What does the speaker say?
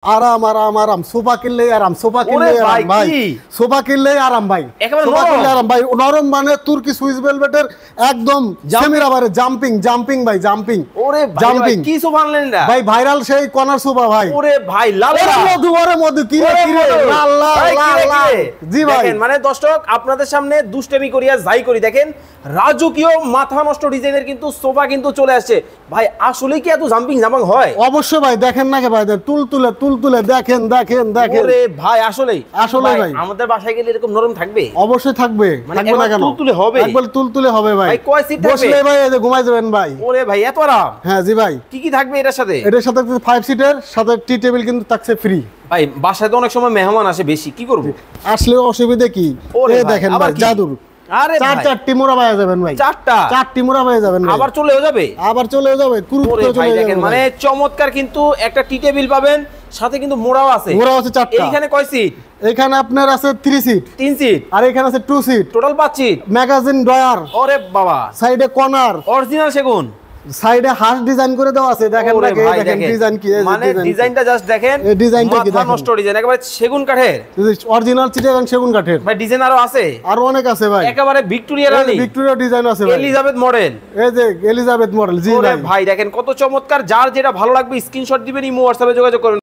আরাম আরাম আরাম সোফা কিনলে আরাম সোফা কিনলে আরাম ভাই সোফা কিনলে আরাম ভাই সোফা কিনলে আরাম ভাই নরম মানে তুর্কি সুইস ভেলভেটের একদম সেমি রাবারে জাম্পিং জাম্পিং ভাই জাম্পিং ওরে ভাই কি সোফা আনলেন না ভাই ভাইরাল সেই কর্নার সোফা ভাই ওরে ভাই লাল মধুবরে মধু কি রে কি রে লাল লাল লাল জি ভাই দেখেন মানে দর্শক আপনাদের সামনে দুষ্টেমি করিয়া যাই করি দেখেন রাজকীয় মাথা নষ্ট ডিজাইনের কিন্তু সোফা কিন্তু চলে আসছে ভাই আসলে কি এত জাম্পিং জাম্পিং হয় অবশ্যই ভাই দেখেন না ভাই তুলতুলে দেখেন দেখেন দেখেন ওরে ভাই আসলেই ভাই আমাদের বাসায় গেলে এরকম নরম থাকবে অবশ্যই থাকবে থাকবে না কেন তুলতুলে হবে একবার তুলতুলে হবে ভাই ভাই কয় সিট থাকবে বসলে ভাই এই যে ঘুমাই যাবেন ভাই ওরে ভাই এত আরাম হ্যাঁ জি ভাই কি কি থাকবে এটার সাথে এটার সাথে 5 সিটের সাথে টি টেবিল কিন্তু থাকছে ফ্রি ভাই বাসায় তো অনেক সময় মেহমান আসে বেশি কি করব আসলে অসুবিধা কি এই দেখেন ভাই জাদুর আরে চারটি মোড়া পাওয়া যাবেন ভাই চারটি মোড়া পাওয়া যাবেন ভাই আবার চলেও যাবে কুরুত্ব চলে যাবে মানে চমৎকার কিন্তু একটা টি টেবিল পাবেন সাথে কিন্তু মোড়াও আছে চারটা এইখানে কয় সিট এখানে আপনার আছে 3 সিট 3 সিট আর এখানে আছে 2 seat total 5 seat magazine drawer ওরে বাবা সাইডে কর্নার অরিজিনাল সেগুন সাইডে হাঁস ডিজাইন করে দেওয়া আছে দেখেন দেখেন ডিজাইন কি মানে ডিজাইনটা জাস্ট দেখেন এই ডিজাইনটা কি মাথা নষ্ট ডিজাইন একেবারে সেগুন কাঠের অরিজিনাল চিটাগাং সেগুন কাঠের ভাই ডিজাইন আরো আছে আরো অনেক আছে ভাই একেবারে ভিক্টোরিয়া রানী ভিক্টোরিয়া ডিজাইন আছে ভাই এলিজাবেথ মডেল এই যে এলিজাবেথ মডেল জি ভাই দেখেন কত চমৎকার যার যেটা ভালো লাগবে স্ক্রিনশট দিবেন ইমো হোয়াটসঅ্যাপে যোগাযোগ করুন